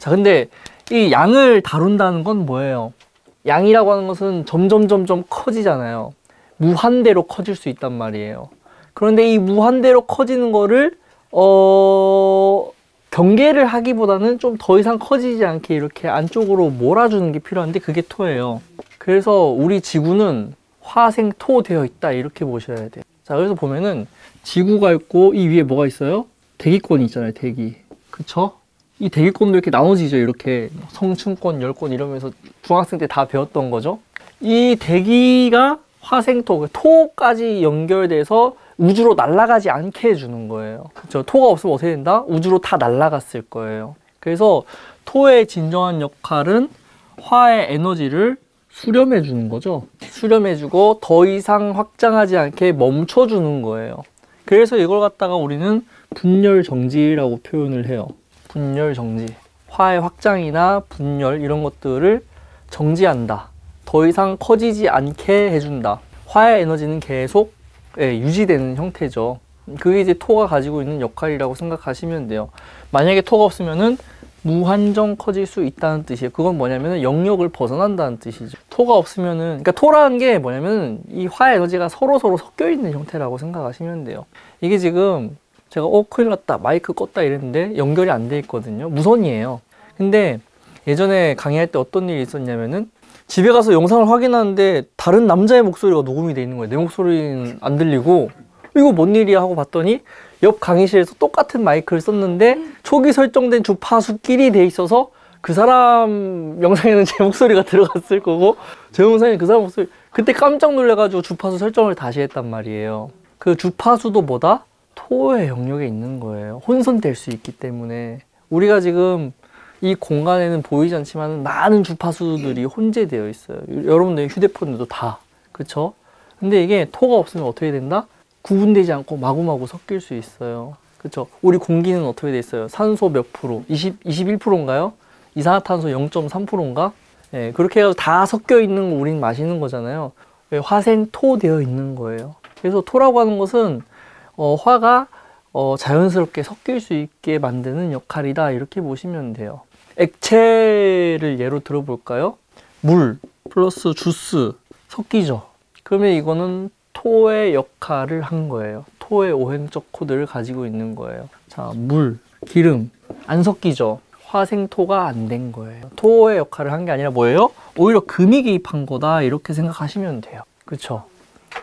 자, 근데 이 양을 다룬다는 건 뭐예요? 양이라고 하는 것은 점점 커지잖아요. 무한대로 커질 수 있단 말이에요. 그런데 이 무한대로 커지는 거를 경계를 하기보다는 좀 더 이상 커지지 않게 이렇게 안쪽으로 몰아주는 게 필요한데 그게 토예요. 그래서 우리 지구는 화생토 되어 있다 이렇게 보셔야 돼요. 자, 그래서 보면은 지구가 있고 이 위에 뭐가 있어요? 대기권이 있잖아요. 대기. 그쵸? 이 대기권도 이렇게 나눠지죠. 이렇게 성층권, 열권 이러면서 중학생 때 다 배웠던 거죠. 이 대기가 화생토, 토까지 연결돼서 우주로 날아가지 않게 해주는 거예요. 그렇죠? 토가 없으면 어떻게 된다? 우주로 다 날아갔을 거예요. 그래서 토의 진정한 역할은 화의 에너지를 수렴해 주는 거죠. 수렴해 주고 더 이상 확장하지 않게 멈춰 주는 거예요. 그래서 이걸 갖다가 우리는 분열정지라고 표현을 해요. 분열정지. 화의 확장이나 분열 이런 것들을 정지한다. 더 이상 커지지 않게 해준다. 화의 에너지는 계속 유지되는 형태죠. 그게 이제 토가 가지고 있는 역할이라고 생각하시면 돼요. 만약에 토가 없으면은 무한정 커질 수 있다는 뜻이에요. 그건 뭐냐면은 영역을 벗어난다는 뜻이죠. 토가 없으면은, 그러니까 토라는 게 뭐냐면은 이 화의 에너지가 서로 섞여 있는 형태라고 생각하시면 돼요. 이게 지금 제가 큰일 났다, 마이크 껐다 이랬는데 연결이 안 돼 있거든요. 무선이에요. 근데 예전에 강의할 때 어떤 일이 있었냐면은 집에 가서 영상을 확인하는데 다른 남자의 목소리가 녹음이 돼 있는 거예요. 내 목소리는 안 들리고 이거 뭔 일이야 하고 봤더니 옆 강의실에서 똑같은 마이크를 썼는데 초기 설정된 주파수끼리 돼 있어서 그 사람 영상에는 제 목소리가 들어갔을 거고 제 영상에 그 사람 목소리, 그때 깜짝 놀래가지고 주파수 설정을 다시 했단 말이에요. 그 주파수도 뭐다? 토의 영역에 있는 거예요. 혼선될 수 있기 때문에. 우리가 지금 이 공간에는 보이지 않지만 많은 주파수들이 혼재되어 있어요. 여러분들 휴대폰에도 다. 그쵸? 근데 이게 토가 없으면 어떻게 된다? 구분되지 않고 마구마구 섞일 수 있어요. 그쵸? 우리 공기는 어떻게 돼 있어요? 산소 몇 프로? 21%인가요? 이산화탄소 0.3%인가? 예, 그렇게 해서 다 섞여 있는 거 우린 마시는 거잖아요. 화생토 되어 있는 거예요. 그래서 토라고 하는 것은 화가 자연스럽게 섞일 수 있게 만드는 역할이다 이렇게 보시면 돼요. 액체를 예로 들어볼까요? 물 플러스 주스 섞이죠. 그러면 이거는 토의 역할을 한 거예요. 토의 오행적 코드를 가지고 있는 거예요. 자, 물, 기름 안 섞이죠. 화생토가 안 된 거예요. 토의 역할을 한 게 아니라 뭐예요? 오히려 금이 개입한 거다 이렇게 생각하시면 돼요. 그쵸?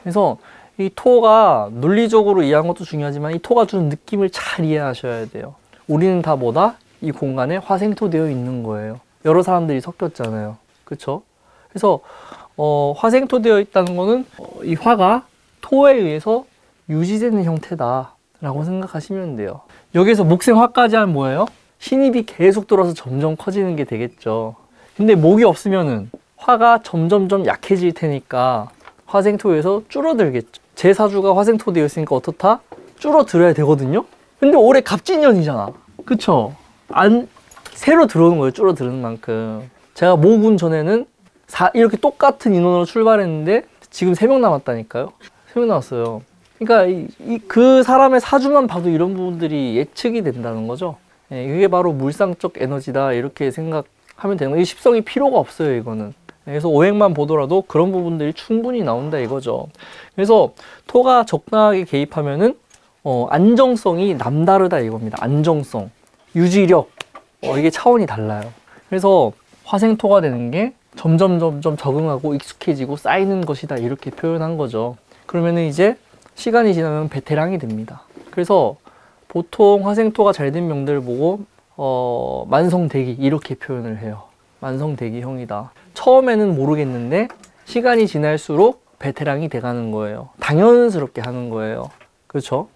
그래서 이 토가 논리적으로 이해하는 것도 중요하지만 이 토가 주는 느낌을 잘 이해하셔야 돼요. 우리는 다 뭐다? 이 공간에 화생토 되어 있는 거예요. 여러 사람들이 섞였잖아요. 그쵸? 그래서 화생토 되어 있다는 거는 이 화가 토에 의해서 유지되는 형태다 라고 생각하시면 돼요. 여기서 목생화까지 하면 뭐예요? 신입이 계속 들어서 점점 커지는 게 되겠죠. 근데 목이 없으면은 화가 점점 약해질 테니까 화생토에서 줄어들겠죠. 제 사주가 화생토 되어 있으니까 어떻다? 줄어들어야 되거든요. 근데 올해 갑진년이잖아. 그쵸? 새로 들어오는 거예요. 줄어드는 만큼. 제가 모군 전에는 이렇게 똑같은 인원으로 출발했는데 지금 3명 남았다니까요. 3명 남았어요. 그러니까 그 사람의 사주만 봐도 이런 부분들이 예측이 된다는 거죠. 예, 이게 바로 물상적 에너지다 이렇게 생각하면 되는 거예요. 이 십성이 필요가 없어요. 이거는. 그래서 오행만 보더라도 그런 부분들이 충분히 나온다 이거죠. 그래서 토가 적당하게 개입하면은 안정성이 남다르다 이겁니다. 안정성, 유지력, 이게 차원이 달라요. 그래서 화생토가 되는 게 점점 적응하고 익숙해지고 쌓이는 것이다 이렇게 표현한 거죠. 그러면은 이제 시간이 지나면 베테랑이 됩니다. 그래서 보통 화생토가 잘 된 명들을 보고 만성대기 이렇게 표현을 해요. 만성대기형이다. 처음에는 모르겠는데 시간이 지날수록 베테랑이 돼가는 거예요. 당연스럽게 하는 거예요. 그렇죠?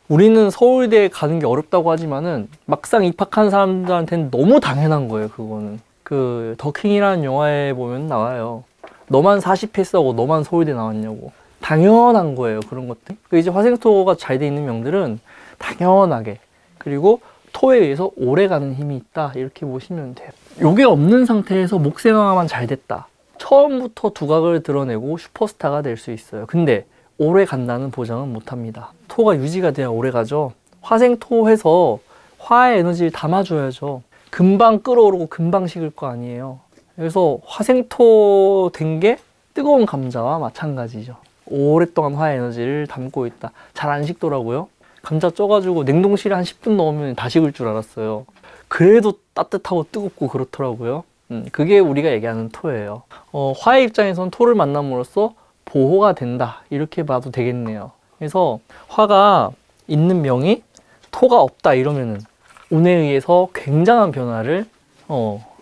우리는 서울대에 가는 게 어렵다고 하지만은 막상 입학한 사람들한테는 너무 당연한 거예요. 그거는 그 더킹이라는 영화에 보면 나와요. 너만 40패스하고 너만 서울대 나왔냐고. 당연한 거예요. 그런 것들. 이제 화생토가 잘 돼 있는 명들은 당연하게, 그리고 토에 의해서 오래가는 힘이 있다 이렇게 보시면 돼요. 요게 없는 상태에서 목생화만 잘 됐다, 처음부터 두각을 드러내고 슈퍼스타가 될 수 있어요. 근데 오래 간다는 보장은 못합니다. 토가 유지가 돼야 오래 가죠. 화생토해서 화의 에너지를 담아줘야죠. 금방 끓어오르고 금방 식을 거 아니에요. 그래서 화생토 된 게 뜨거운 감자와 마찬가지죠. 오랫동안 화의 에너지를 담고 있다. 잘 안 식더라고요. 감자 쪄가지고 냉동실에 한 10분 넣으면 다 식을 줄 알았어요. 그래도 따뜻하고 뜨겁고 그렇더라고요. 그게 우리가 얘기하는 토예요. 화의 입장에선 토를 만남으로써 보호가 된다. 이렇게 봐도 되겠네요. 그래서 화가 있는 명이 토가 없다 이러면은 운에 의해서 굉장한 변화를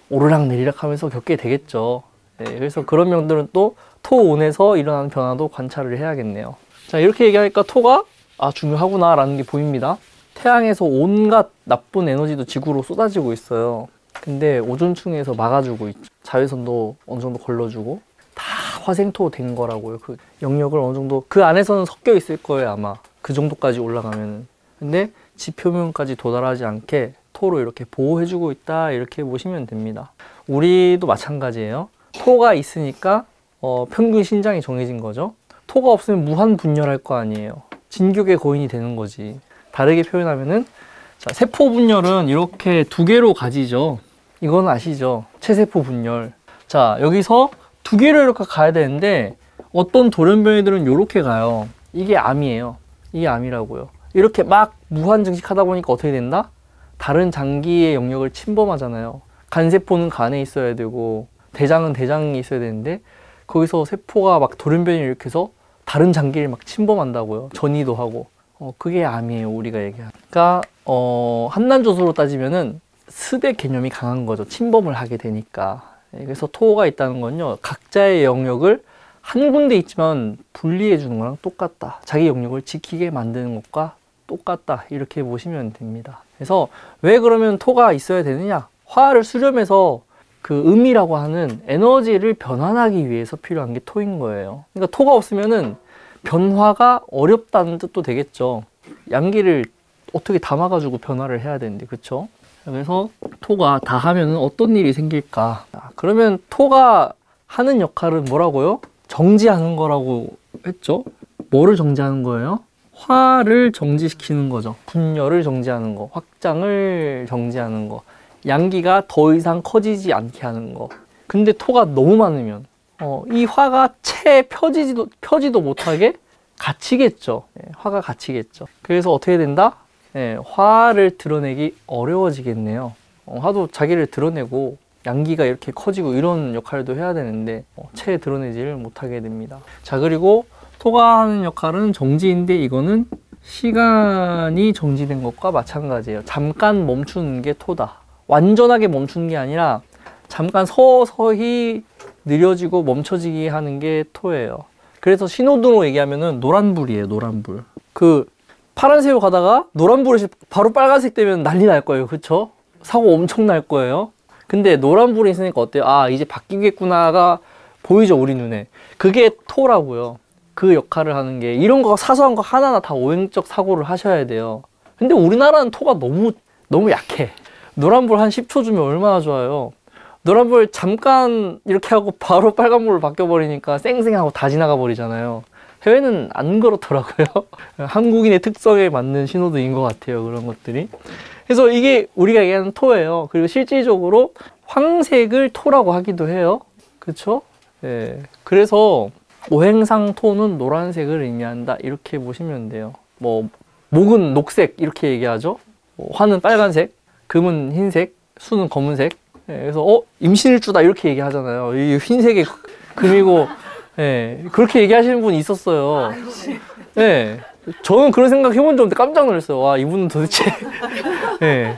오르락내리락 하면서 겪게 되겠죠. 네, 그래서 그런 명들은 또 토운에서 일어나는 변화도 관찰을 해야겠네요. 자, 이렇게 얘기하니까 토가 중요하구나 라는 게 보입니다. 태양에서 온갖 나쁜 에너지도 지구로 쏟아지고 있어요. 근데 오존층에서 막아주고 있죠. 자외선도 어느 정도 걸러주고 다 화생토 된 거라고요. 그 영역을 어느 정도 그 안에서는 섞여 있을 거예요, 아마. 그 정도까지 올라가면은. 근데 지표면까지 도달하지 않게 토로 이렇게 보호해주고 있다, 이렇게 보시면 됩니다. 우리도 마찬가지예요. 토가 있으니까 평균 신장이 정해진 거죠. 토가 없으면 무한 분열할 거 아니에요. 진격의 거인이 되는 거지. 다르게 표현하면은, 자, 세포 분열은 이렇게 두 개로 가지죠. 이건 아시죠? 체세포 분열. 자, 여기서 두 개를 이렇게 가야 되는데 어떤 돌연변이들은 이렇게 가요. 이게 암이에요. 이게 암이라고요. 이렇게 막 무한 증식하다 보니까 어떻게 된다? 다른 장기의 영역을 침범하잖아요. 간세포는 간에 있어야 되고 대장은 대장이 있어야 되는데 거기서 세포가 막 돌연변이를 일으켜서 다른 장기를 막 침범한다고요. 전이도 하고. 그게 암이에요, 우리가 얘기하는. 그러니까 한난조소로 따지면은 스대 개념이 강한 거죠. 침범을 하게 되니까. 그래서 토가 있다는 건요, 각자의 영역을 한 군데 있지만 분리해 주는 거랑 똑같다. 자기 영역을 지키게 만드는 것과 똑같다. 이렇게 보시면 됩니다. 그래서 왜 그러면 토가 있어야 되느냐? 화를 수렴해서 그 음이라고 하는 에너지를 변환하기 위해서 필요한 게 토인 거예요. 그러니까 토가 없으면은 변화가 어렵다는 뜻도 되겠죠. 양기를 어떻게 담아가지고 변화를 해야 되는데, 그쵸? 그래서 토가 다 하면은 어떤 일이 생길까? 그러면 토가 하는 역할은 뭐라고요? 정지하는 거라고 했죠? 뭐를 정지하는 거예요? 화를 정지시키는 거죠. 분열을 정지하는 거, 확장을 정지하는 거, 양기가 더 이상 커지지 않게 하는 거. 근데 토가 너무 많으면 이 화가 채 펴지도 못하게 갇히겠죠. 화가 갇히겠죠. 그래서 어떻게 된다? 화를 드러내기 어려워지겠네요. 화도 자기를 드러내고 양기가 이렇게 커지고 이런 역할도 해야 되는데 채 드러내지를 못하게 됩니다. 자, 그리고 토가 하는 역할은 정지인데 이거는 시간이 정지된 것과 마찬가지예요. 잠깐 멈추는 게 토다. 완전하게 멈추는 게 아니라 잠깐 서서히 느려지고 멈춰지게 하는 게 토예요. 그래서 신호등으로 얘기하면은 노란불이에요, 노란불. 그 파란색으로 가다가 노란불이 바로 빨간색 되면 난리 날 거예요. 그쵸? 사고 엄청 날 거예요. 근데 노란불이 있으니까 어때요? 이제 바뀌겠구나가 보이죠, 우리 눈에. 그게 토라고요. 그 역할을 하는 게, 이런 거 사소한 거 하나하나 다 오행적 사고를 하셔야 돼요. 근데 우리나라는 토가 너무 약해. 노란불 한 10초 주면 얼마나 좋아요. 노란불 잠깐 이렇게 하고 바로 빨간불로 바뀌어버리니까 쌩쌩하고 다 지나가 버리잖아요. 해외는 안 그렇더라고요. 한국인의 특성에 맞는 신호등인 것 같아요, 그런 것들이. 그래서 이게 우리가 얘기하는 토예요. 그리고 실질적으로 황색을 토라고 하기도 해요. 그쵸? 예. 그래서 오행상 토는 노란색을 의미한다, 이렇게 보시면 돼요. 뭐 목은 녹색 이렇게 얘기하죠. 화는 빨간색, 금은 흰색, 수는 검은색. 예. 그래서 임신일주다 이렇게 얘기하잖아요. 이 흰색이 금이고, 예, 그렇게 얘기하시는 분이 있었어요. 예, 저는 그런 생각 해본 적 없는데 깜짝 놀랐어요. 와, 이분은 도대체 예,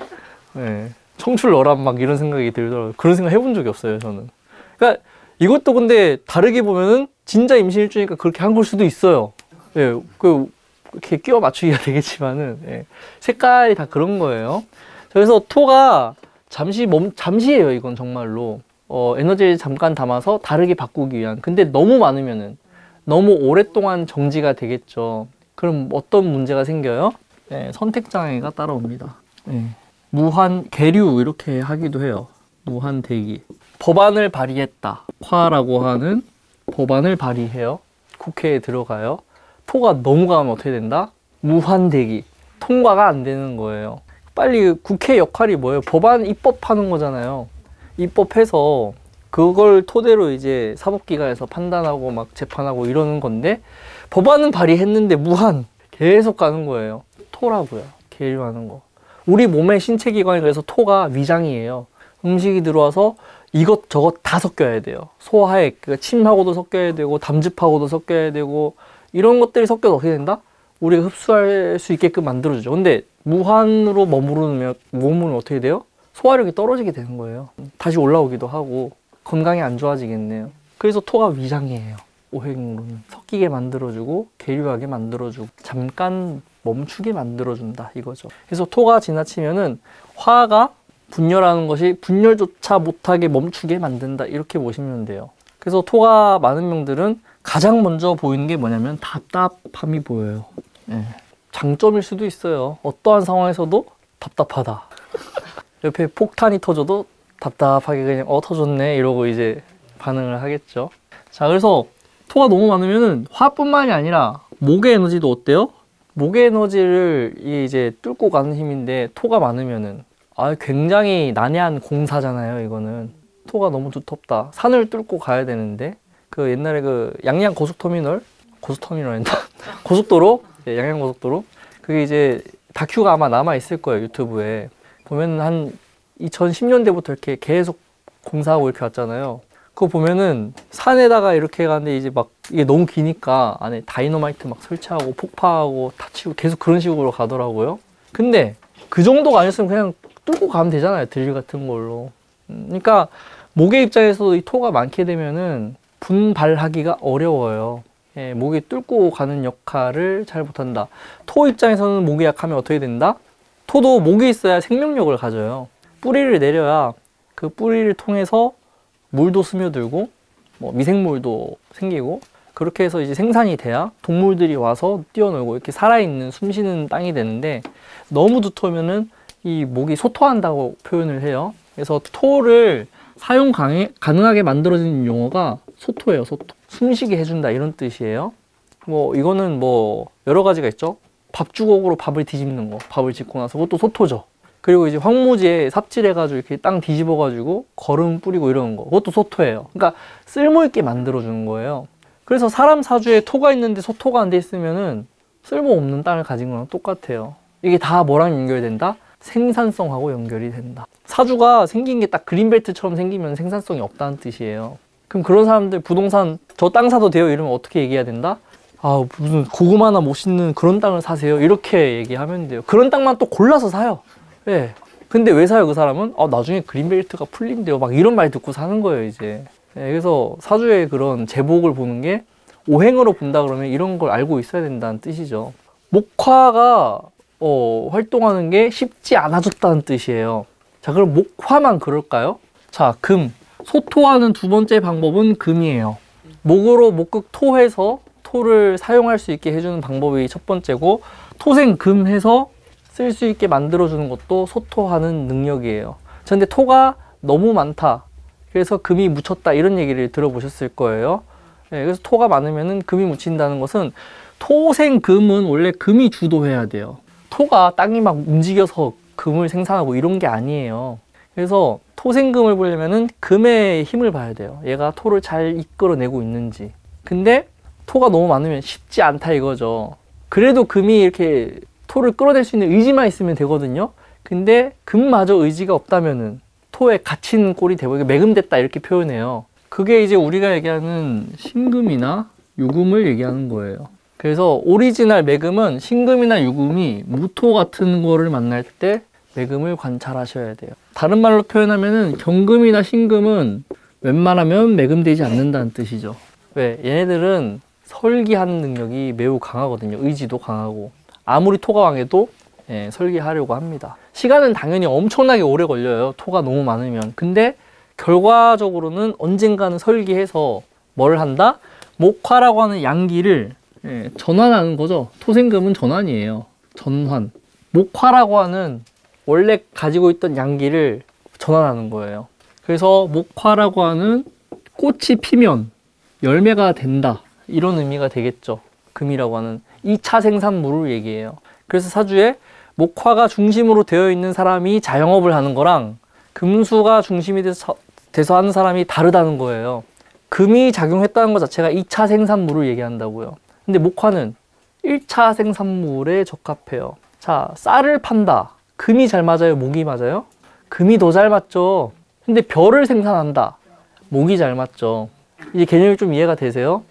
예, 청출어람 막 이런 생각이 들더라고요. 그런 생각 해본 적이 없어요, 저는. 그러니까 이것도 근데 다르게 보면은 진짜 임신일주니까 그렇게 한 걸 수도 있어요. 예, 이렇게 끼워 맞추기가 되겠지만은, 예, 색깔이 다 그런 거예요. 그래서 토가 잠시예요, 이건 정말로. 에너지를 잠깐 담아서 다르게 바꾸기 위한. 근데 너무 많으면은 너무 오랫동안 정지가 되겠죠. 그럼 어떤 문제가 생겨요? 네, 선택장애가 따라옵니다. 네. 무한 계류 이렇게 하기도 해요. 무한 대기. 법안을 발의했다. 화라고 하는 법안을 발의해요. 국회에 들어가요. 토가 너무 가면 어떻게 된다? 무한 대기. 통과가 안 되는 거예요. 빨리 국회 역할이 뭐예요? 법안 입법하는 거잖아요. 입법해서 그걸 토대로 이제 사법기관에서 판단하고 막 재판하고 이러는 건데 법안은 발의했는데 무한 계속 가는 거예요. 토라고요. 계류하는 거. 우리 몸의 신체 기관에 그래서 토가 위장이에요. 음식이 들어와서 이것저것 다 섞여야 돼요. 소화액, 그러니까 침하고도 섞여야 되고 담즙하고도 섞여야 되고 이런 것들이 섞여서 어떻게 된다? 우리가 흡수할 수 있게끔 만들어주죠. 근데 무한으로 머무르면 몸은 어떻게 돼요? 소화력이 떨어지게 되는 거예요. 다시 올라오기도 하고 건강이 안 좋아지겠네요. 그래서 토가 위장이에요. 오행으로는 섞이게 만들어주고 계류하게 만들어주고 잠깐 멈추게 만들어준다 이거죠. 그래서 토가 지나치면은 화가 분열하는 것이 분열조차 못하게 멈추게 만든다 이렇게 보시면 돼요. 그래서 토가 많은 명들은 가장 먼저 보이는 게 뭐냐면 답답함이 보여요. 네. 장점일 수도 있어요. 어떠한 상황에서도 답답하다. 옆에 폭탄이 터져도 답답하게 그냥 터졌네 이러고 이제 반응을 하겠죠. 자, 그래서 토가 너무 많으면은 화뿐만이 아니라 목의 에너지도 어때요? 목의 에너지를 이제 뚫고 가는 힘인데 토가 많으면은 굉장히 난해한 공사잖아요. 이거는 토가 너무 두텁다. 산을 뚫고 가야 되는데 그 옛날에 그 양양 고속터미널 했나? 고속도로 양양 고속도로 그게 이제 다큐가 아마 남아 있을 거예요. 유튜브에 보면 한 2010년대부터 이렇게 계속 공사하고 이렇게 왔잖아요. 그거 보면은 산에다가 이렇게 가는데 이제 막 이게 너무 기니까 안에 다이너마이트 막 설치하고 폭파하고 다치고 계속 그런 식으로 가더라고요. 근데 그 정도가 아니었으면 그냥 뚫고 가면 되잖아요. 드릴 같은 걸로. 그러니까 목의 입장에서도 이 토가 많게 되면은 분발하기가 어려워요. 예, 목이 뚫고 가는 역할을 잘 못한다. 토 입장에서는 목이 약하면 어떻게 된다? 토도 목이 있어야 생명력을 가져요. 뿌리를 내려야 그 뿌리를 통해서 물도 스며들고 뭐 미생물도 생기고 그렇게 해서 이제 생산이 돼야 동물들이 와서 뛰어놀고 이렇게 살아있는 숨쉬는 땅이 되는데 너무 두터우면은 이 목이 소토한다고 표현을 해요. 그래서 토를 사용 가능하게 만들어진 용어가 소토예요. 소토. 숨쉬게 해준다 이런 뜻이에요. 뭐 이거는 뭐 여러 가지가 있죠. 밥주걱으로 밥을 뒤집는 거, 밥을 짓고 나서 그것도 소토죠. 그리고 이제 황무지에 삽질해가지고 이렇게 땅 뒤집어가지고 거름 뿌리고 이러는 거, 그것도 소토예요. 그러니까 쓸모있게 만들어주는 거예요. 그래서 사람 사주에 토가 있는데 소토가 안 돼 있으면은 쓸모없는 땅을 가진 거랑 똑같아요. 이게 다 뭐랑 연결된다? 생산성하고 연결이 된다. 사주가 생긴 게 딱 그린벨트처럼 생기면 생산성이 없다는 뜻이에요. 그럼 그런 사람들 부동산 저 땅 사도 돼요? 이러면 어떻게 얘기해야 된다? 무슨 고구마나 멋있는 그런 땅을 사세요? 이렇게 얘기하면 돼요. 그런 땅만 또 골라서 사요. 네. 근데 왜 사요, 그 사람은? 나중에 그린벨트가 풀린대요. 막 이런 말 듣고 사는 거예요, 이제. 네, 그래서 사주의 그런 제복을 보는 게 오행으로 본다 그러면 이런 걸 알고 있어야 된다는 뜻이죠. 목화가 활동하는 게 쉽지 않아졌다는 뜻이에요. 자, 그럼 목화만 그럴까요? 자, 금. 소토하는 두 번째 방법은 금이에요. 목으로 목극토해서 토를 사용할 수 있게 해주는 방법이 첫 번째고 토생금 해서 쓸 수 있게 만들어주는 것도 소토하는 능력이에요. 근데 토가 너무 많다. 그래서 금이 묻혔다. 이런 얘기를 들어보셨을 거예요. 네, 그래서 토가 많으면 금이 묻힌다는 것은 토생금은 원래 금이 주도해야 돼요. 토가 땅이 막 움직여서 금을 생산하고 이런 게 아니에요. 그래서 토생금을 보려면은 금의 힘을 봐야 돼요. 얘가 토를 잘 이끌어내고 있는지. 근데 토가 너무 많으면 쉽지 않다 이거죠. 그래도 금이 이렇게 토를 끌어낼 수 있는 의지만 있으면 되거든요. 근데 금마저 의지가 없다면은 토에 갇힌 꼴이 되고 매금됐다 이렇게 표현해요. 그게 이제 우리가 얘기하는 신금이나 유금을 얘기하는 거예요. 그래서 오리지널 매금은 신금이나 유금이 무토 같은 거를 만날 때 매금을 관찰하셔야 돼요. 다른 말로 표현하면은 경금이나 신금은 웬만하면 매금되지 않는다는 뜻이죠. 왜? 얘네들은 설기하는 능력이 매우 강하거든요. 의지도 강하고. 아무리 토가 왕해도 설계하려고 합니다. 시간은 당연히 엄청나게 오래 걸려요. 토가 너무 많으면. 근데 결과적으로는 언젠가는 설계해서 뭘 한다? 목화라고 하는 양기를 전환하는 거죠. 토생금은 전환이에요. 전환. 목화라고 하는 원래 가지고 있던 양기를 전환하는 거예요. 그래서 목화라고 하는 꽃이 피면 열매가 된다. 이런 의미가 되겠죠. 금이라고 하는 2차 생산물을 얘기해요. 그래서 사주에 목화가 중심으로 되어 있는 사람이 자영업을 하는 거랑 금수가 중심이 돼서 하는 사람이 다르다는 거예요. 금이 작용했다는 것 자체가 2차 생산물을 얘기한다고요. 근데 목화는 1차 생산물에 적합해요. 자, 쌀을 판다. 금이 잘 맞아요? 목이 맞아요? 금이 더 잘 맞죠. 근데 벼를 생산한다. 목이 잘 맞죠. 이제 개념이 좀 이해가 되세요?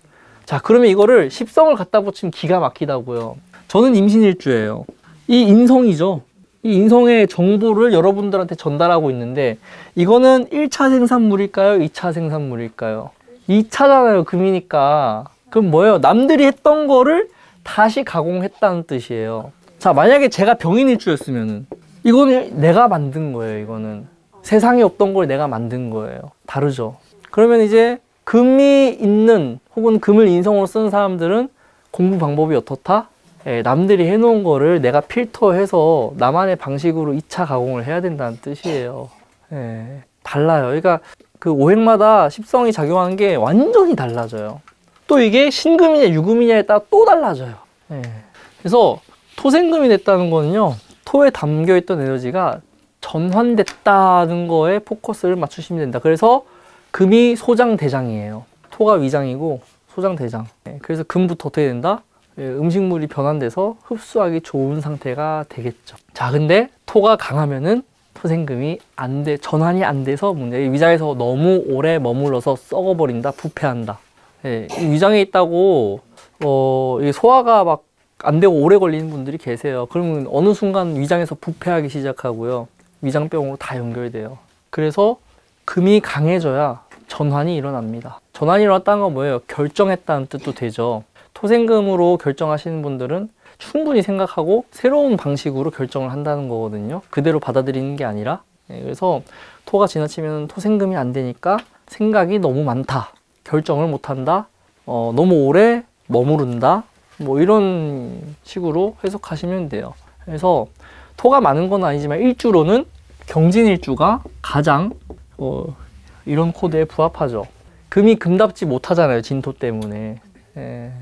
자, 그러면 이거를 십성을 갖다 붙이면 기가 막히다고요. 저는 임신일주예요. 이 인성이죠. 이 인성의 정보를 여러분들한테 전달하고 있는데 이거는 1차 생산물일까요? 2차 생산물일까요? 2차잖아요. 금이니까. 그럼 뭐예요? 남들이 했던 거를 다시 가공했다는 뜻이에요. 자, 만약에 제가 병인일주였으면은 이거는 내가 만든 거예요. 이거는 세상에 없던 걸 내가 만든 거예요. 다르죠. 그러면 이제 금이 있는 혹은 금을 인성으로 쓰는 사람들은 공부 방법이 어떻다? 예, 남들이 해놓은 거를 내가 필터해서 나만의 방식으로 2차 가공을 해야 된다는 뜻이에요. 예, 달라요. 그러니까 그 오행마다 십성이 작용하는 게 완전히 달라져요. 또 이게 신금이냐 유금이냐에 따라 또 달라져요. 예. 그래서 토생금이 됐다는 거는요, 토에 담겨있던 에너지가 전환됐다는 거에 포커스를 맞추시면 된다. 그래서 금이 소장대장이에요. 토가 위장이고 소장대장. 예, 그래서 금부터 어떻게 된다? 예, 음식물이 변환돼서 흡수하기 좋은 상태가 되겠죠. 자, 근데 토가 강하면은 토생금이 전환이 안 돼서 문제. 위장에서 너무 오래 머물러서 썩어버린다, 부패한다. 예, 위장에 있다고 이게 소화가 막 안 되고 오래 걸리는 분들이 계세요. 그러면 어느 순간 위장에서 부패하기 시작하고요. 위장병으로 다 연결돼요. 그래서 금이 강해져야 전환이 일어납니다. 전환이 일어났다는 건 뭐예요? 결정했다는 뜻도 되죠. 토생금으로 결정하시는 분들은 충분히 생각하고 새로운 방식으로 결정을 한다는 거거든요. 그대로 받아들이는 게 아니라. 그래서 토가 지나치면 토생금이 안 되니까 생각이 너무 많다, 결정을 못한다, 너무 오래 머무른다, 뭐 이런 식으로 해석하시면 돼요. 그래서 토가 많은 건 아니지만 일주로는 경진일주가 가장 이런 코드에 부합하죠. 금이 금답지 못하잖아요, 진토 때문에.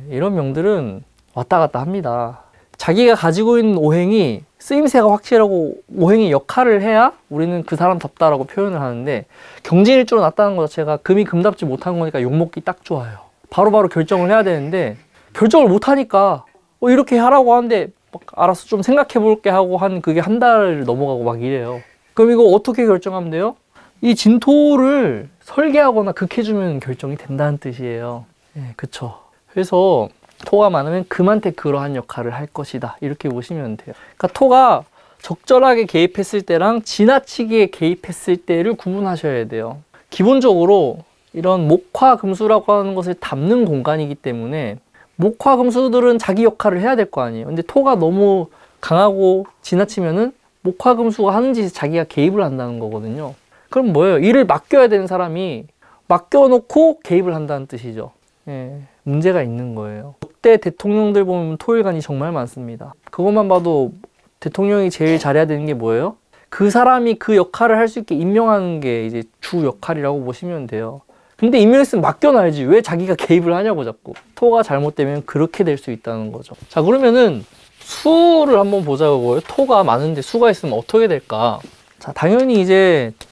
이런 명들은 왔다 갔다 합니다. 자기가 가지고 있는 오행이 쓰임새가 확실하고 오행의 역할을 해야 우리는 그 사람답다라고 표현을 하는데, 경진일주로 났다는 것 자체가 금이 금답지 못한 거니까 욕먹기 딱 좋아요. 바로바로 결정을 해야 되는데 결정을 못하니까 이렇게 하라고 하는데 막 알아서 좀 생각해 볼게 하고 그게 한 달 넘어가고 막 이래요. 그럼 이거 어떻게 결정하면 돼요? 이 진토를 설계하거나 극해주면 결정이 된다는 뜻이에요. 예, 그쵸. 그래서 토가 많으면 금한테 그러한 역할을 할 것이다, 이렇게 보시면 돼요. 그러니까 토가 적절하게 개입했을 때랑 지나치게 개입했을 때를 구분하셔야 돼요. 기본적으로 이런 목화금수라고 하는 것을 담는 공간이기 때문에 목화금수들은 자기 역할을 해야 될 거 아니에요. 근데 토가 너무 강하고 지나치면은 목화금수가 하는 짓에 자기가 개입을 한다는 거거든요. 그럼 뭐예요? 일을 맡겨야 되는 사람이 맡겨놓고 개입을 한다는 뜻이죠. 예, 문제가 있는 거예요. 역대 대통령들 보면 토일간이 정말 많습니다. 그것만 봐도 대통령이 제일 잘해야 되는 게 뭐예요? 그 사람이 그 역할을 할 수 있게 임명하는 게 이제 주 역할이라고 보시면 돼요. 근데 임명했으면 맡겨놔야지 왜 자기가 개입을 하냐고 자꾸. 토가 잘못되면 그렇게 될 수 있다는 거죠. 자, 그러면은 수를 한번 보자고요. 토가 많은데 수가 있으면 어떻게 될까? 자, 당연히 이제